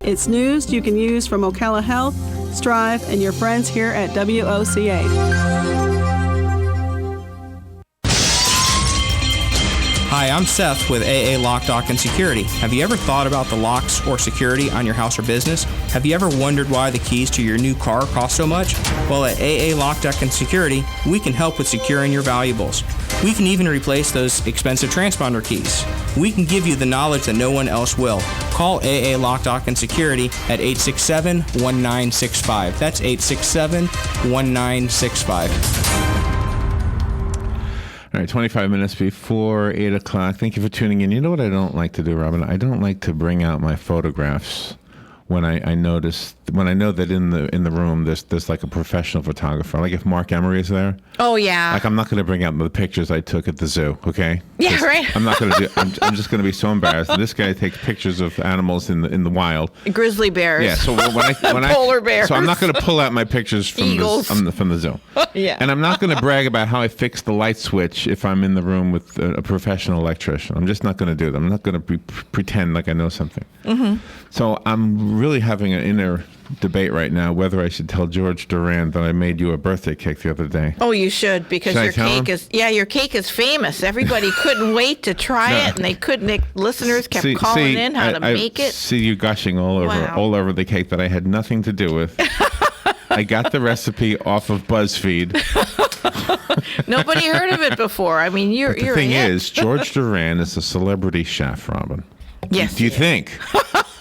It's news you can use from Ocala Health, Strive, and your friends here at WOCA. Hi, I'm Seth with AA Lock, Dock, and Security. Have you ever thought about the locks or security on your house or business? Have you ever wondered why the keys to your new car cost so much? Well, at AA Lock, Dock, and Security, we can help with securing your valuables. We can even replace those expensive transponder keys. We can give you the knowledge that no one else will. Call AA Lock, Dock, and Security at 867-1965. That's 867-1965. All right, 25 minutes before 8 o'clock. Thank you for tuning in. You know what I don't like to do, Robin? I don't like to bring out my photographs when I know that in the room there's like a professional photographer. Like if Mark Emery is there. Oh yeah. Like I'm not going to bring out the pictures I took at the zoo. Okay. Yeah, right. I'm not going to do. I'm just going to be so embarrassed. This guy takes pictures of animals in the wild. Grizzly bears. Yeah. So when polar bears. So I'm not going to pull out my pictures from Eagles. from the zoo. Yeah. And I'm not going to brag about how I fixed the light switch if I'm in the room with a professional electrician. I'm just not going to do that. I'm not going to pretend like I know something. Mm-hmm. So I'm really having an inner debate right now whether I should tell George Duran that I made you a birthday cake the other day. Oh, you should, because your cake is famous. Everybody couldn't wait to try it, and they couldn't. Listeners kept calling in how to make it. See you gushing all over the cake that I had nothing to do with. I got the recipe off of BuzzFeed. Nobody heard of it before. I mean, you're. The thing is, George Duran is a celebrity chef, Robin. Yes. Do you think?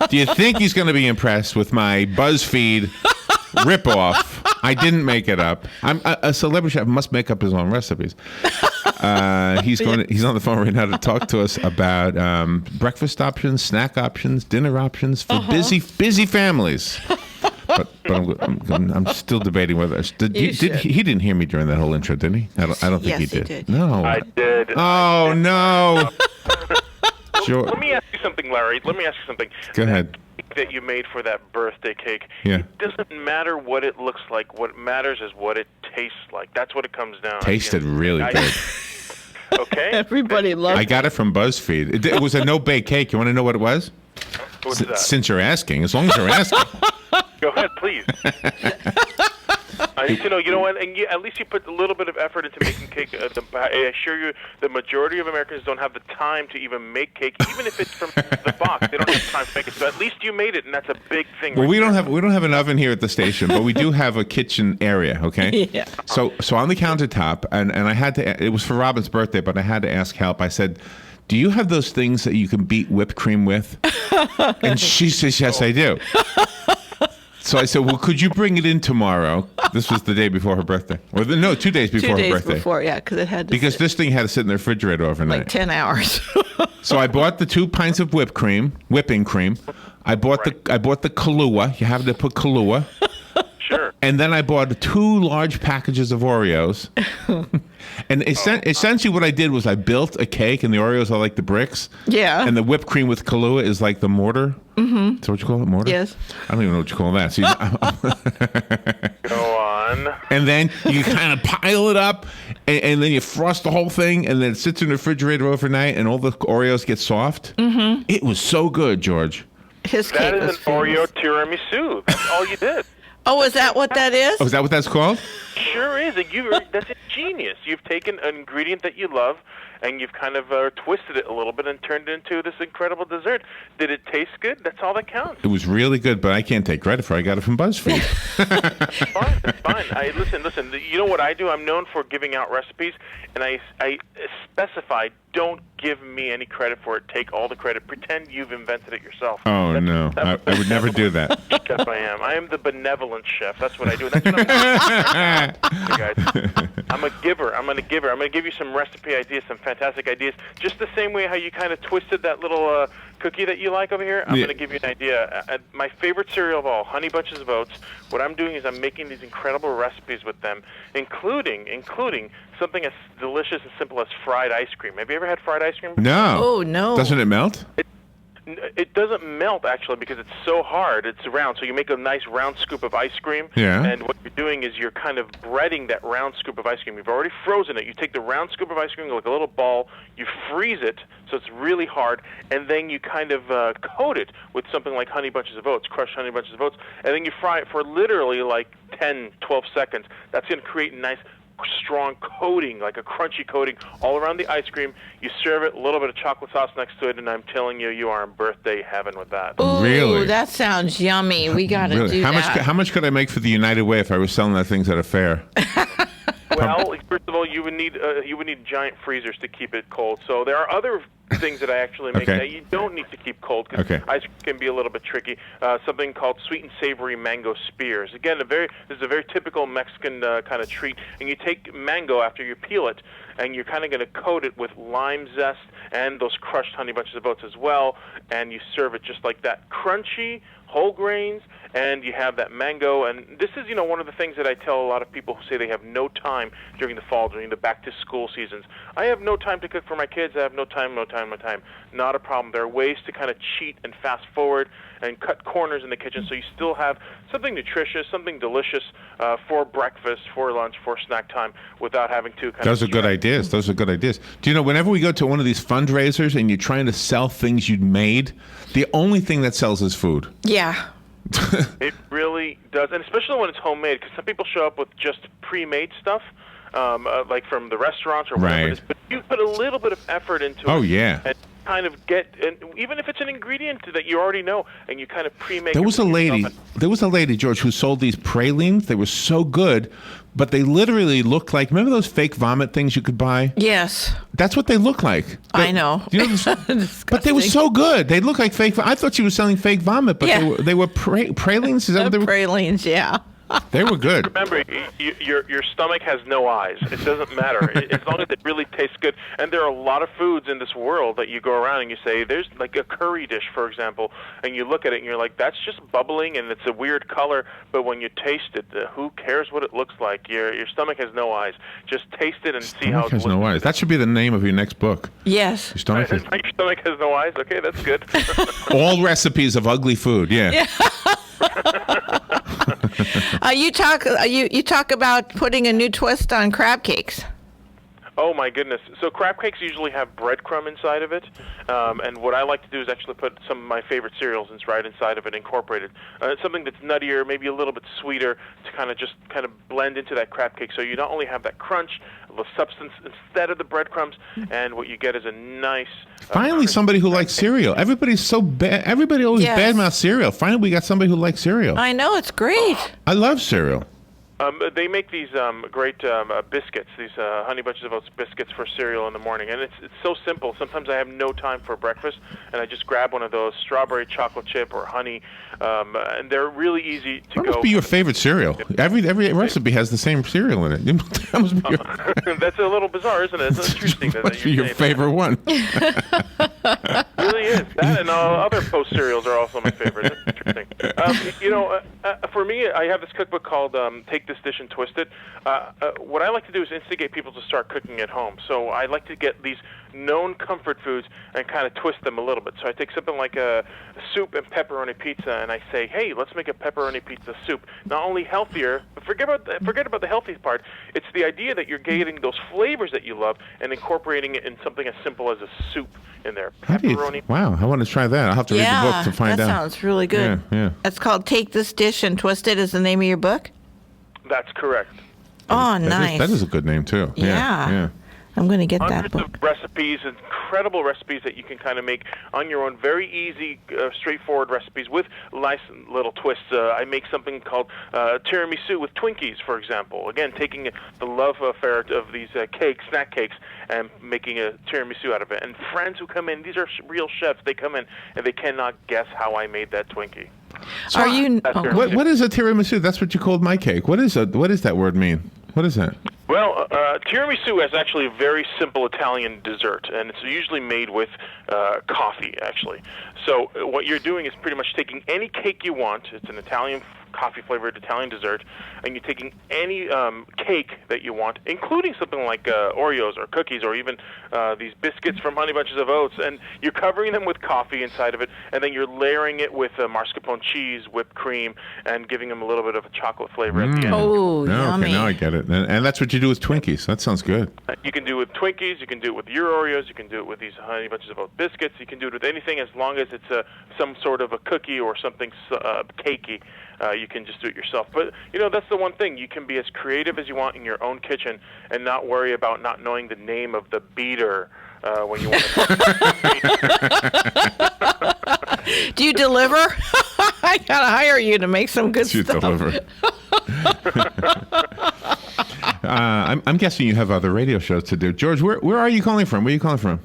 Do you think he's going to be impressed with my BuzzFeed ripoff? I didn't make it up. A celebrity chef must make up his own recipes. He's on the phone right now to talk to us about breakfast options, snack options, dinner options for busy families. But I'm still debating whether he didn't hear me during that whole intro, didn't he? I don't think he did. No, I did. Oh no. Sure. Let me ask you something, Larry. Go ahead. That you made for that birthday cake. Yeah. It doesn't matter what it looks like. What matters is what it tastes like. That's what it comes down to. Tasted really good. Okay. Everybody loves it. I got it from BuzzFeed. It was a no-bake cake. You want to know what it was? What's that? Since you're asking, as long as you're asking. Go ahead, please. I need to know. You know what? And at least you put a little bit of effort into making cake. I assure you, the majority of Americans don't have the time to even make cake, even if it's from the box. They don't have time to make it. So at least you made it, and that's a big thing. Well, we don't have an oven here at the station, but we do have a kitchen area. Okay. Yeah. So on the countertop, and I had to. It was for Robin's birthday, but I had to ask help. I said, "Do you have those things that you can beat whipped cream with?" And she says, "Yes, I do." So I said, well, could you bring it in tomorrow? This was the day before her birthday. 2 days before her birthday. 2 days before, yeah, because it had to Because this thing had to sit in the refrigerator overnight. like 10 hours. So I bought the 2 pints of whipping cream. I bought the Kahlua. You have to put Kahlua. Sure. And then I bought 2 large packages of Oreos. And essentially what I did was I built a cake, and the Oreos are like the bricks. Yeah. And the whipped cream with Kahlua is like the mortar. Mm-hmm. Is that what you call it, mortar? Yes. I don't even know what you call that. So Go on. And then you kind of pile it up, and then you frost the whole thing, and then it sits in the refrigerator overnight, and all the Oreos get soft. Mm-hmm. It was so good, George. His cake That is was an famous. Oreo tiramisu. That's all you did. Oh, is that what that is? Oh, is that what that's called? Sure is. And that's genius. You've taken an ingredient that you love, and you've kind of twisted it a little bit and turned it into this incredible dessert. Did it taste good? That's all that counts. It was really good, but I can't take credit for it. I got it from BuzzFeed. It's fine. Listen. You know what I do? I'm known for giving out recipes, and I specify, don't give me any credit for it. Take all the credit. Pretend you've invented it yourself. Oh, no. I would never do that. Chef I am. I am the benevolent chef. That's what I do. That's what I'm guys. I'm a giver. I'm going to give you some recipe ideas, some fantastic ideas. Just the same way how you kind of twisted that little cookie that you like over here. I'm going to give you an idea. My favorite cereal of all, Honey Bunches of Oats. What I'm doing is I'm making these incredible recipes with them, including something as delicious and simple as fried ice cream. Have you ever had fried ice cream? No. Oh, no. Doesn't it melt? It doesn't melt, actually, because it's so hard. It's round, so you make a nice round scoop of ice cream. Yeah. And what you're doing is you're kind of breading that round scoop of ice cream. You've already frozen it. You take the round scoop of ice cream, like a little ball, you freeze it so it's really hard, and then you kind of coat it with something like Honey Bunches of Oats, crushed Honey Bunches of Oats, and then you fry it for literally like 10, 12 seconds. That's going to create a nice strong coating, like a crunchy coating all around the ice cream. You serve it, a little bit of chocolate sauce next to it, and I'm telling you, you are in birthday heaven with that. Ooh, really? That sounds yummy. We got to do that. How much could I make for the United Way if I was selling that things at a fair? Well, first of all, you would need giant freezers to keep it cold. So there are other things that I actually make that you don't need to keep cold because ice cream can be a little bit tricky. Something called sweet and savory mango spears. Again, this is a very typical Mexican kind of treat. And you take mango after you peel it, and you're kind of going to coat it with lime zest and those crushed Honey Bunches of Oats as well, and you serve it just like that. Crunchy, whole grains, and you have that mango. And this is, one of the things that I tell a lot of people who say they have no time during the fall, during the back-to-school seasons. I have no time to cook for my kids. I have no time. Not a problem. There are ways to kind of cheat and fast forward and cut corners in the kitchen so you still have something nutritious, something delicious for breakfast, for lunch, for snack time without having to kind Those are good ideas. Those are good ideas. Do you know, whenever we go to one of these fundraisers and you're trying to sell things you'd made, the only thing that sells is food. Yeah. It really does, and especially when it's homemade, because some people show up with just pre-made stuff, like from the restaurants or whatever it is. But you put a little bit of effort into it. Oh, yeah. And kind of and even if it's an ingredient that you already know, and you kind of pre-make. There was a lady, George, who sold these pralines. They were so good, but they literally looked like, remember those fake vomit things you could buy? Yes. That's what they look like. I know. You know but they were so good. They looked like fake. I thought she was selling fake vomit, but they were pralines. Is that what they were? Pralines, yeah. They were good. Remember, your stomach has no eyes. It doesn't matter. As long as it really tastes good. And there are a lot of foods in this world that you go around and you say, there's like a curry dish, for example, and you look at it and you're like, that's just bubbling and it's a weird color. But when you taste it, who cares what it looks like? Your stomach has no eyes. Just taste it and see how it has no eyes. That should be the name of your next book. Yes. Your stomach has no eyes. Okay, that's good. All recipes of ugly food. Yeah. You talk about putting a new twist on crab cakes. Oh my goodness! So crab cakes usually have breadcrumb inside of it, and what I like to do is actually put some of my favorite cereals right inside of it, incorporated. Something that's nuttier, maybe a little bit sweeter, to kind of blend into that crab cake. So you not only have that crunch, the substance instead of the breadcrumbs, and what you get is a nice. Finally, somebody who likes cereal. Everybody's so bad. Everybody always badmouths cereal. Finally, we got somebody who likes cereal. I know, it's great. I love cereal. They make these great biscuits, these Honey Bunches of Oats biscuits for cereal in the morning, and it's so simple. Sometimes I have no time for breakfast, and I just grab one of those, strawberry chocolate chip or honey, and they're really easy to go. What must be your favorite cereal? Every recipe has the same cereal in it. That must be that's a little bizarre, isn't it? It's interesting. That must be your favorite one. It really is. That and other Post cereals are also my favorite. That's interesting. For me, I have this cookbook called Take This Dish and Twist It. What I like to do is instigate people to start cooking at home. So I like to get these known comfort foods and kind of twist them a little bit. So I take something like a soup and pepperoni pizza, and I say, hey, let's make a pepperoni pizza soup. Not only healthier, but forget about the healthy part. It's the idea that you're getting those flavors that you love and incorporating it in something as simple as a soup in there. Pepperoni. Wow, I want to try that. I'll have to read the book to find out. That sounds really good. Yeah. It's called Take This Dish and Twist It is the name of your book? That's correct. Oh, nice. That is a good name, too. Yeah. I'm going to get that book. Hundreds of recipes, incredible recipes that you can kind of make on your own. Very easy, straightforward recipes with nice little twists. I make something called tiramisu with Twinkies, for example. Again, taking the love affair of these snack cakes, and making a tiramisu out of it. And friends who come in, these are real chefs. They come in and they cannot guess how I made that Twinkie. So what is a tiramisu? That's what you called my cake. What does that word mean? What is that? Well, tiramisu is actually a very simple Italian dessert, and it's usually made with coffee, actually. So what you're doing is pretty much taking any cake you want. It's an Italian coffee-flavored Italian dessert, and you're taking any cake that you want, including something like Oreos or cookies or even these biscuits from Honey Bunches of Oats, and you're covering them with coffee inside of it, and then you're layering it with mascarpone cheese, whipped cream, and giving them a little bit of a chocolate flavor at the end. Oh, yummy. Okay, now I get it. And that's what you do with Twinkies. That sounds good. You can do it with Twinkies, you can do it with your Oreos, you can do it with these Honey Bunches of Oats biscuits, you can do it with anything as long as it's some sort of a cookie or something cakey. You can just do it yourself. But, that's the one thing. You can be as creative as you want in your own kitchen and not worry about not knowing the name of the beater when you want to. Do you deliver? I got to hire you to make some good stuff. Deliver. I'm guessing you have other radio shows to do. George, where are you calling from? Where are you calling from?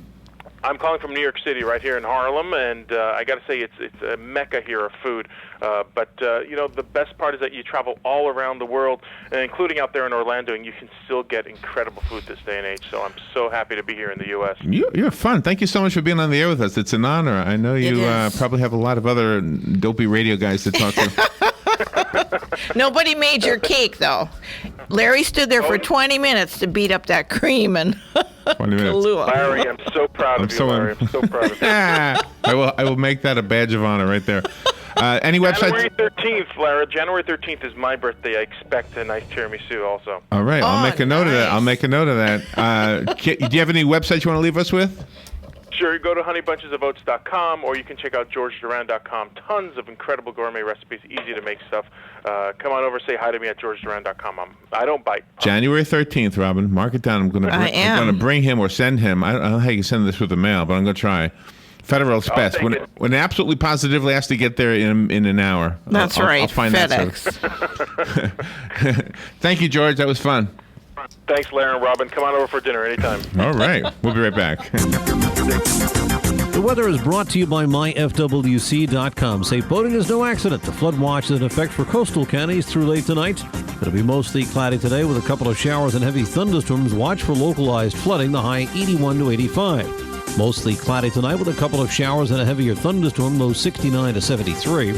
I'm calling from New York City, right here in Harlem, and I got to say it's a mecca here of food. But the best part is that you travel all around the world, including out there in Orlando, and you can still get incredible food this day and age. So I'm so happy to be here in the U.S. You're fun. Thank you so much for being on the air with us. It's an honor. I know you probably have a lot of other dopey radio guys to talk to. Nobody made your cake, though. Larry stood there for 20 minutes to beat up that cream and 20 minutes. Larry, I'm so proud of you, Larry. I'm so proud of you. I will make that a badge of honor right there. Any websites? January 13th, Larry. January 13th is my birthday. I expect a nice tiramisu also. All right. I'll make a note of that. I'll make a note of that. Do you have any websites you want to leave us with? Sure, you go to honeybunchesofoats.com, or you can check out georgeduran.com. Tons of incredible gourmet recipes, easy to make stuff. Come on over, say hi to me at georgeduran.com. I don't bite. January 13th, Robin. Mark it down. I'm going to bring him or send him. I don't know how you can send this with the mail, but I'm going to try. Federal Express. When it absolutely positively has to get there in an hour. That's right. I'll find FedEx. That. Thank you, George. That was fun. Thanks, Larry and Robin. Come on over for dinner anytime. All right. We'll be right back. The weather is brought to you by myfwc.com. Safe boating is no accident. The flood watch is in effect for coastal counties through late tonight. It'll be mostly cloudy today with a couple of showers and heavy thunderstorms. Watch for localized flooding, the high 81 to 85. Mostly cloudy tonight with a couple of showers and a heavier thunderstorm, low 69 to 73.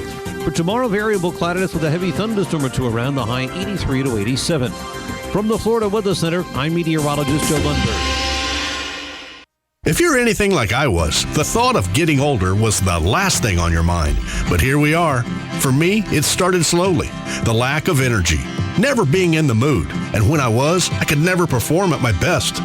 For tomorrow, variable cloudiness with a heavy thunderstorm or two around, the high 83 to 87. From the Florida Weather Center, I'm meteorologist Joe Lundberg. If you're anything like I was, the thought of getting older was the last thing on your mind. But here we are. For me, it started slowly. The lack of energy, never being in the mood. And when I was, I could never perform at my best.